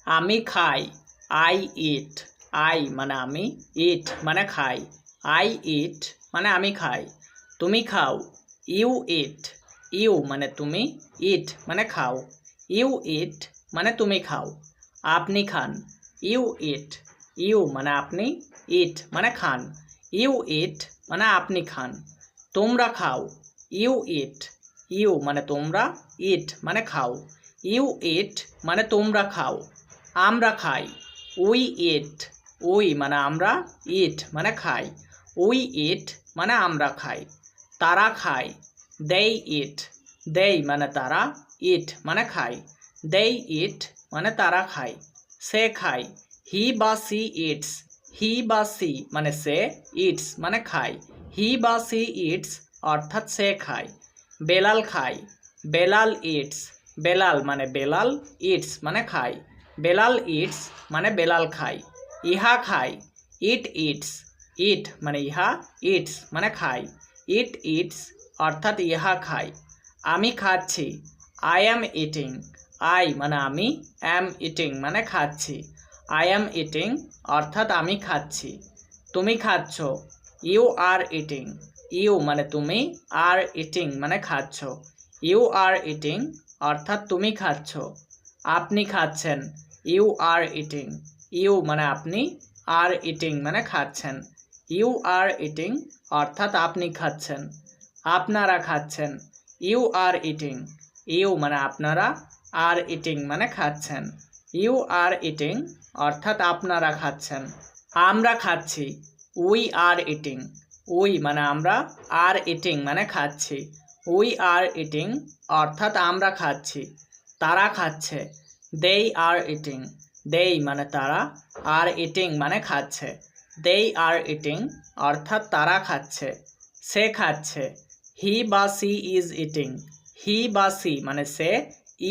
আমি খাই, I eat. I মানে আমি, ইট মানে খাই। আই ইট মানে আমি খাই। তুমি খাও, ইউ ইট। ইউ মানে তুমি, ইট মানে খাও। ইউ ইট মানে তুমি খাও। আপনি খান, ইউ ইট। ইউ মানে আপনি, ইট মানে খান। ইউ ইট মানে আপনি খান। তোমরা খাও, ইউ ইট। ইউ মানে তোমরা, ইট মানে খাও। ইউ ইট মানে তোমরা খাও। আমরা খাই, উই ইট। উই মানে আমরা, ইট মানে খাই। উই ইট মানে আমরা খাই। তারা খায়, দেই ইট। দেই মানে তারা, ইট মানে খায়। দেই ইট মানে তারা খায়। সে খায়, হি বা সি ইটস। হি বা সি মানে সে, ইটস মানে খায়। হি বা সি ইটস অর্থাৎ সে খায়। বেলাল খায়, বেলাল ইটস। বেলাল মানে বেলাল, ইটস মানে খায়। বেলাল ইটস মানে বেলাল খায়। ইহা খায়, ইট ইটস। ইট মানে ইহা, ইটস মানে খায়। ইট ইটস অর্থাৎ ইহা খায়। আমি খাচ্ছি, আই অ্যাম ইটিং। আই মানে আমি, অ্যাম ইটিং মানে খাচ্ছি। আই অ্যাম ইটিং অর্থাৎ আমি খাচ্ছি। তুমি খাচ্ছ, ইউ আর ইটিং। ইউ মানে তুমি, আর ইটিং মানে খাচ্ছ। ইউ আর ইটিং অর্থাৎ তুমি খাচ্ছ। আপনি খাচ্ছেন, ইউ আর ইটিং। ইউ মানে আপনি, আর ইটিং মানে খাচ্ছেন। ইউ আর ইটিং অর্থাৎ আপনি খাচ্ছেন। আপনারা খাচ্ছেন, ইউ আর ইটিং। ইউ মানে আপনারা, আর ইটিং মানে খাচ্ছেন। ইউ আর ইটিং অর্থাৎ আপনারা খাচ্ছেন। আমরা খাচ্ছি, উই আর ইটিং। উই মানে আমরা, আর ইটিং মানে খাচ্ছি। উই আর ইটিং অর্থাৎ আমরা খাচ্ছি। তারা খাচ্ছে, দেই আর ইটিং। দেই মানে তারা, আর ইটিং মানে খাচ্ছে। দেই আর ইটিং অর্থাৎ তারা খাচ্ছে। সে খাচ্ছে, হি বা সি ইজ ইটিং। হি বা সি মানে সে,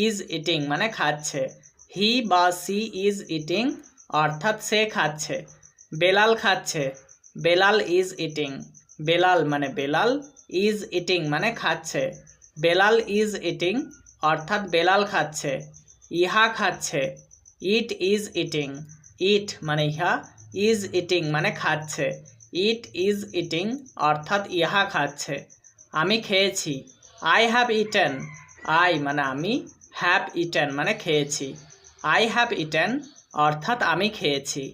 ইজ ইটিং মানে খাচ্ছে। হি বা সি ইজ ইটিং অর্থাৎ সে খাচ্ছে। বেলাল খাচ্ছে, বেলাল ইজ ইটিং। বেলাল মানে বেলাল, ইজ ইটিং মানে খাচ্ছে। বেলাল ইজ ইটিং অর্থাৎ বেলাল খাচ্ছে। ইহা খাচ্ছে, ইট ইজ ইটিং। ইট মানে ইহা, ইজ ইটিং মানে খাচ্ছে। ইট ইজ ইটিং অর্থাৎ ইহা খাচ্ছে। আমি খেয়েছি, আই হ্যাভ ইটেন। আই মানে আমি, হ্যাভ ইটেন মানে খেয়েছি। আই হ্যাভ ইটেন অর্থাৎ আমি খেয়েছি।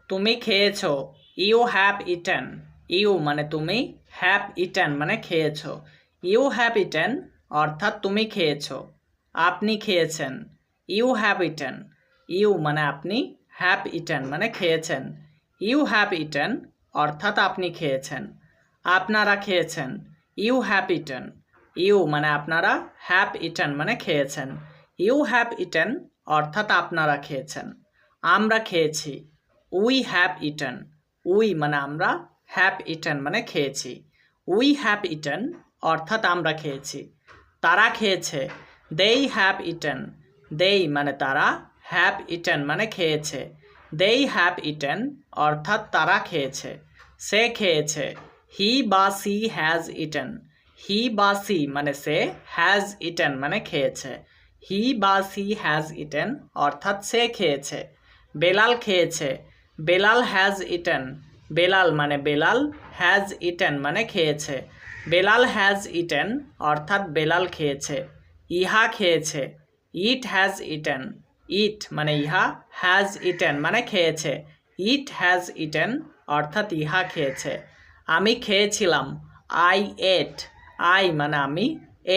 তুমি খেয়েছো, ইউ হ্যাভ ইটেন। ইউ মানে তুমি, হ্যাভ ইটেন মানে খেয়েছো। ইউ হ্যাভ ইটেন অর্থাৎ তুমি খেয়েছো। আপনি খেয়েছেন, ইউ হ্যাভ ইটেন। ইউ মানে আপনি, হ্যাভ ইটেন মানে খেয়েছেন। ইউ হ্যাভ ইটেন অর্থাৎ আপনি খেয়েছেন। আপনারা খেয়েছেন, ইউ হ্যাভ ইটেন। ইউ মানে আপনারা, হ্যাভ ইটেন মানে খেয়েছেন। ইউ হ্যাভ ইটেন অর্থাৎ আপনারা খেয়েছেন। আমরা খেয়েছি, উই হ্যাভ ইটেন। উই মানে আমরা, হ্যাভ ইটেন মানে খেয়েছি। উই হ্যাভ ইটেন অর্থাৎ আমরা খেয়েছি। তারা খেয়েছে, দেই হ্যাভ ইটেন। দেই মানে তারা, হ্যাভ ইটেন মানে খেয়েছে। দেই হ্যাভ ইটেন অর্থাৎ তারা খেয়েছে। সে খেয়েছে, হি বা সি হ্যাজ ইটেন। হি বা সি মানে সে, হ্যাজ ইটেন মানে খেয়েছে। হি বা সি হ্যাজ ইটেন অর্থাৎ সে খেয়েছে। বেলাল খেয়েছে, বেলাল হ্যাজ ইটেন। বেলাল মানে বেলাল, হ্যাজ ইটেন মানে খেয়েছে। বেলাল হ্যাজ ইটেন অর্থাৎ বেলাল খেয়েছে। ইহা খেয়েছে, ইট হ্যাজ ইটেন। ইট মানে ইহা, হ্যাজ ইটেন মানে খেয়েছে। ইট হ্যাজ ইটেন অর্থাৎ ইহা খেয়েছে। আমি খেয়েছিলাম, আই এট। আই মানে আমি,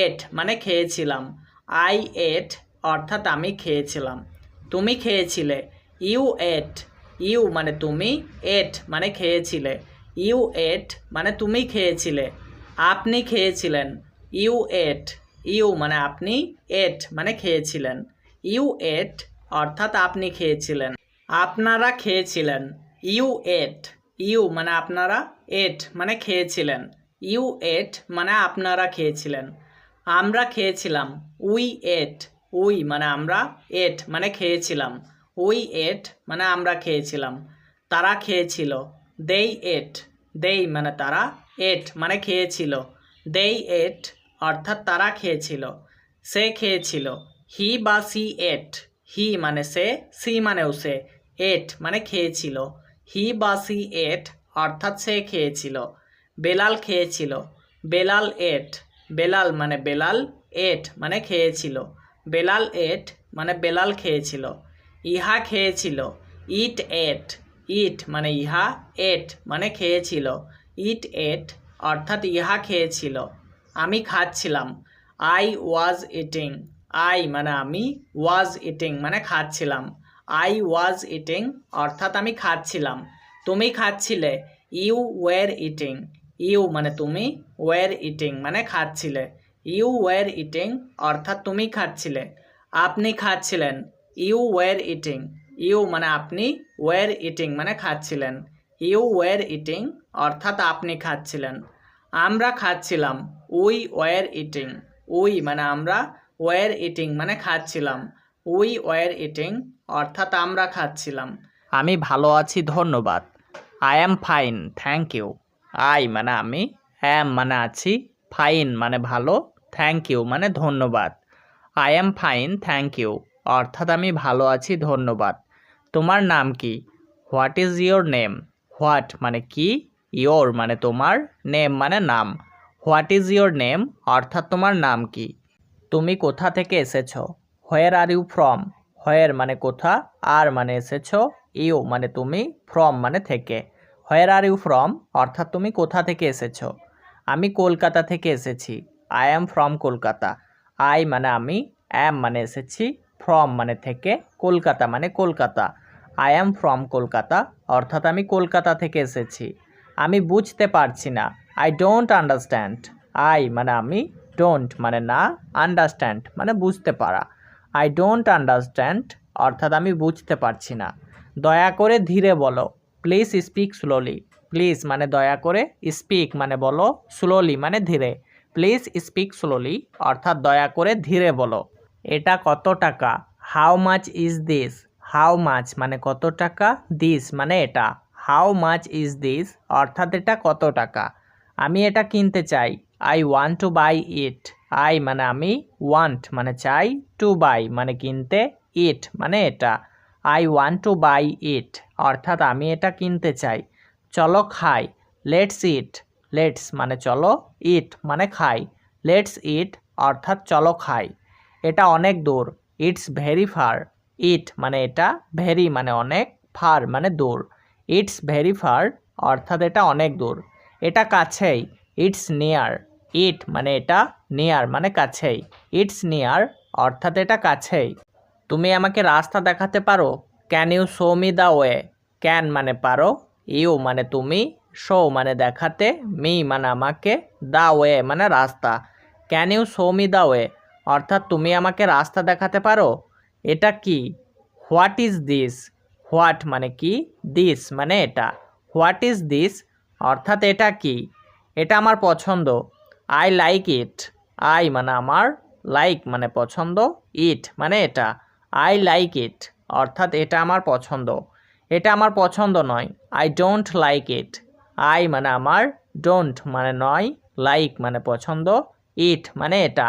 এট মানে খেয়েছিলাম। আই এট অর্থাৎ আমি খেয়েছিলাম। তুমি খেয়েছিলে, ইউ এট। ইউ মানে তুমি, এট মানে খেয়েছিলে। ইউ এট মানে তুমি খেয়েছিলে। আপনি খেয়েছিলেন, ইউ এট। ইউ মানে আপনি, এট মানে খেয়েছিলেন। ইউ এট অর্থাৎ আপনি খেয়েছিলেন। আপনারা খেয়েছিলেন, ইউ এট। ইউ মানে আপনারা, এট মানে খেয়েছিলেন। ইউ এট মানে আপনারা খেয়েছিলেন। আমরা খেয়েছিলাম, উই এট। উই মানে আমরা, এট মানে খেয়েছিলাম। উই এট মানে আমরা খেয়েছিলাম। তারা খেয়েছিল, দেই এট। দেই মানে তারা, এট মানে খেয়েছিল। দেই এট অর্থাৎ তারা খেয়েছিল। সে খেয়েছিল, হি বা সি এট। হি মানে সে, সি মানেও সে, এট মানে খেয়েছিল। হি বা সি এট অর্থাৎ সে খেয়েছিল। বেলাল খেয়েছিল, বেলাল এট, বেলাল মানে বেলাল, এট মানে খেয়েছিল। বেলাল এট মানে বেলাল খেয়েছিল। ইহা খেয়েছিল, ইট এট, ইট মানে ইহা, এট মানে খেয়েছিল। ইট এট অর্থাৎ ইহা খেয়েছিল। আমি খাচ্ছিলাম, আই ওয়াজ ইটিং, আই মানে আমি, ওয়াজ ইটিং মানে খাচ্ছিলাম। আই ওয়াজ ইটিং অর্থাৎ আমি খাচ্ছিলাম। তুমি খাচ্ছিলে, ইউ ওয়ের ইটিং, ইউ মানে তুমি, ওয়ের ইটিং মানে খাচ্ছিলে। ইউ ওয়ের ইটিং অর্থাৎ তুমি খাচ্ছিলে। আপনি খাচ্ছিলেন, ইউ ওয়ের ইটিং, ইউ মানে আপনি, ওয়ের ইটিং মানে খাচ্ছিলেন। ইউ ওয়ের ইটিং অর্থাৎ আপনি খাচ্ছিলেন। আমরা খাচ্ছিলাম, উই ওয়ের ইটিং, উই মানে আমরা, ওয়ের ইটিং মানে খাচ্ছিলাম। উই ওয়ের ইটিং অর্থাৎ আমরা খাচ্ছিলাম। আমি ভালো আছি ধন্যবাদ। I am fine thank you. I মানে আমি, অ্যাম মানে আছি, ফাইন মানে ভালো, থ্যাংক ইউ মানে ধন্যবাদ। I am fine thank you অর্থাৎ আমি ভালো আছি ধন্যবাদ। তোমার নাম কি? What is your name? What মানে কি, ইয়োর মানে তোমার, নেম মানে নাম। হোয়াট ইজ ইয়োর নেম অর্থাৎ তোমার নাম কি? তুমি কোথা থেকে এসেছো? হোয়ার আর ইউ ফ্রম? হোয়ার মানে কোথা, আর মানে এসেছো, ইউ মানে তুমি, ফ্রম মানে থেকে। হোয়ার আর ইউ ফ্রম অর্থাৎ তুমি কোথা থেকে এসেছো। আমি কলকাতা থেকে এসেছি, I am from Kolkata. I মানে আমি, অ্যাম মানে এসেছি, ফ্রম মানে থেকে, কলকাতা মানে Kolkata. I am from Kolkata অর্থাৎ আমি কলকাতা থেকে এসেছি। আমি বুঝতে পারছি না, আই ডোন্ট আন্ডারস্ট্যান্ড। আই মানে আমি, ডোন্ট মানে না, আন্ডারস্ট্যান্ড মানে বুঝতে পারা। আই ডোন্ট আন্ডারস্ট্যান্ড অর্থাৎ আমি বুঝতে পারছি না। দয়া করে ধীরে বলো, প্লিজ স্পিক স্লোলি। প্লিজ মানে দয়া করে, স্পিক মানে বলো, স্লোলি মানে ধীরে। প্লিজ স্পিক স্লোলি অর্থাৎ দয়া করে ধীরে বলো। এটা কত টাকা? How much is this? How much মানে কত টাকা, দিস মানে এটা। হাউ মাচ ইজ দিস অর্থাৎ এটা কত টাকা। আমি এটা কিনতে চাই, I want to buy it. I মানে আমি, ওয়ান্ট মানে চাই, টু বাই মানে কিনতে, ইট মানে এটা। আই ওয়ান্ট টু বাই ইট অর্থাৎ আমি এটা কিনতে চাই। চলো খাই, লেটস ইট। লেটস মানে চলো, ইট মানে খাই। লেটস ইট অর্থাৎ চলো খাই। এটা অনেক দূর, ইটস ভেরি ফার। ইট মানে এটা, ভেরি মানে অনেক, ফার মানে দূর। ইটস ভেরি ফার অর্থাৎ এটা অনেক দূর। এটা কাছেই, ইটস নিয়ার। ইট মানে এটা, নিয়ার মানে কাছেই। ইটস নিয়ার অর্থাৎ এটা কাছেই। তুমি আমাকে রাস্তা দেখাতে পারো? Can you show me the way? Can মানে পারো, ইউ মানে তুমি, শো মানে দেখাতে, মি মানে আমাকে, দ্য ওয়ে মানে রাস্তা। Can you show me the way অর্থাৎ তুমি আমাকে রাস্তা দেখাতে পারো? এটা কি? What is this? হোয়াট মানে কি, দিস মানে এটা। হোয়াট ইজ দিস অর্থাৎ এটা কি? এটা আমার পছন্দ, আই লাইক ইট। আই মানে আমার, লাইক মানে পছন্দ, ইট মানে এটা। আই লাইক ইট অর্থাৎ এটা আমার পছন্দ। এটা আমার পছন্দ নয়, I don't like it. I মানে আমার, ডোন্ট মানে নয়, লাইক মানে পছন্দ, ইট মানে এটা।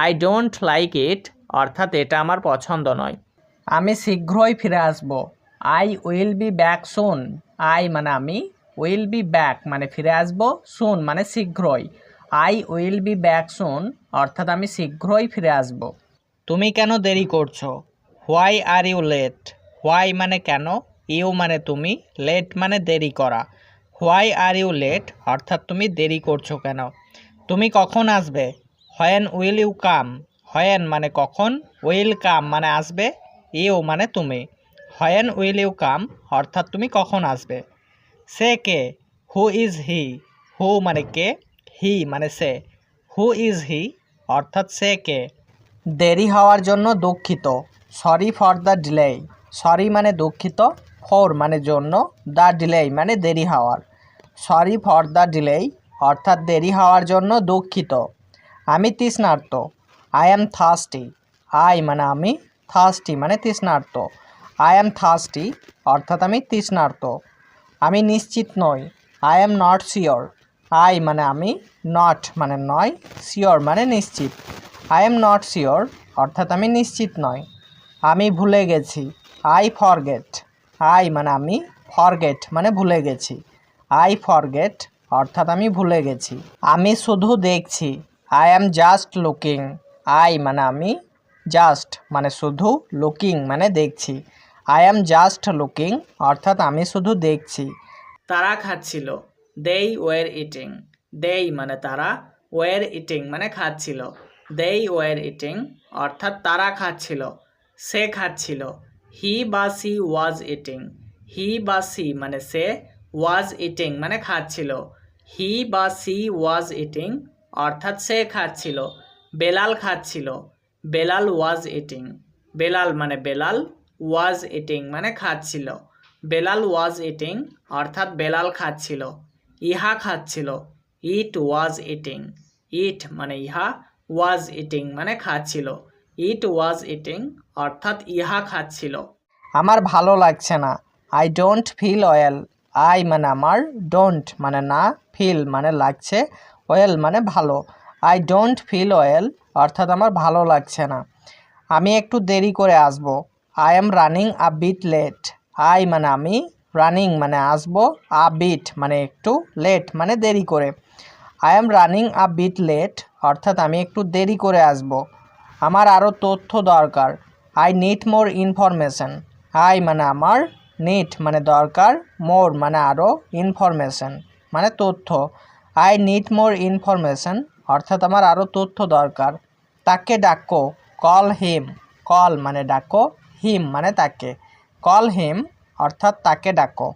আই ডোন্ট লাইক ইট অর্থাৎ এটা আমার পছন্দ নয়। আমি শীঘ্রই ফিরে আসব, I will be back soon. I মানে আমি, উইল বি ব্যাক মানে ফিরে আসব, সুন মানে শীঘ্রই। I will be back soon অর্থাৎ আমি শীঘ্রই ফিরে আসব। তুমি কেন দেরি করছো? Why are you late? Why মানে কেন, ইউ মানে তুমি, লেট মানে দেরি করা। হোয়াই আর ইউ লেট অর্থাৎ তুমি দেরি করছো কেন। তুমি কখন আসবে? When will you come? When মানে কখন, উইল কাম মানে আসবে, ইউ মানে তুমি। হোয়েন উইল ইউ কাম অর্থাৎ তুমি কখন আসবে। সে কে? Who is he? হু মানে কে, হি মানে সে। হু ইজ হি অর্থাৎ সে কে। দেরি হওয়ার জন্য দুঃখিত, sorry for the delay. Sorry মানে দুঃখিত, ফর মানে জন্য, দ্য ডিলে মানে দেরি হওয়ার। সরি ফর দ্য ডিলে অর্থাৎ দেরি হওয়ার জন্য দুঃখিত। আমি তৃষ্ণার্ত, আই অ্যাম থার্স্টি। আই মানে আমি, থার্স্টি মানে তৃষ্ণার্ত। আই অ্যাম থার্স্টি অর্থাৎ আমি তৃষ্ণার্ত। আমি নিশ্চিত নই, I am not sure. I মানে আমি, নট মানে নয়, শিওর মানে নিশ্চিত। আই এম নট শিওর অর্থাৎ আমি নিশ্চিত নই। আমি ভুলে গেছি। I forget. আই মানে আমি, ফরগেট মানে ভুলে গেছি। আই ফরগেট অর্থাৎ আমি ভুলে গেছি। আমি শুধু দেখছি। I am just looking. I মানে আমি, জাস্ট মানে শুধু, লুকিং মানে দেখছি। আই অ্যাম জাস্ট লুকিং অর্থাৎ আমি শুধু দেখছি। তারা খাচ্ছিল। দেই ওয়ার ইটিং। দেই মানে তারা, ওয়ার ইটিং মানে খাচ্ছিল। দেই ওয়ার ইটিং অর্থাৎ তারা খাচ্ছিল। সে খাচ্ছিল। হি বা সি ওয়াজ ইটিং। হি বা সি মানে সে, ওয়াজ ইটিং মানে খাচ্ছিল। হি বা সি ওয়াজ ইটিং অর্থাৎ সে খাচ্ছিল। বেলাল খাচ্ছিল। Belal was eating. বেলাল মানে বেলাল, ওয়াজ ইটিং মানে খাচ্ছিল। বেলাল ওয়াজ ইটিং অর্থাৎ বেলাল খাচ্ছিল। ইহা খাচ্ছিল। ইট ওয়াজ ইটিং। ইট মানে ইহা, ওয়াজ ইটিং মানে খাচ্ছিল। ইট ওয়াজ ইটিং অর্থাৎ ইহা খাচ্ছিল। আমার ভালো লাগছে না। I don't feel well. I মানে আমার, ডোন্ট মানে না, ফিল মানে লাগছে, ওয়েল মানে ভালো। আই ডোন্ট ফিল ওয়েল অর্থাৎ আমার ভালো লাগছে না। আমি একটু দেরি করে আসব। I am running a bit late. I মানে আমি, রানিং মানে আসবো, আ বিট মানে একটু, লেট মানে দেরি করে। I am running a bit late অর্থাৎ আমি একটু দেরি করে আসব। আমার আরও তথ্য দরকার। I need more information. I মানে আমার, নিড মানে দরকার, মোর মানে আরও, ইনফরমেশন মানে তথ্য। আই নিড মোর ইনফরমেশন অর্থাৎ আমার আরও তথ্য দরকার। তাকে ডাকো। Call him. কল মানে ডাকো, হিম মানে তাকে। কল হিম অর্থাৎ তাকে ডাকো।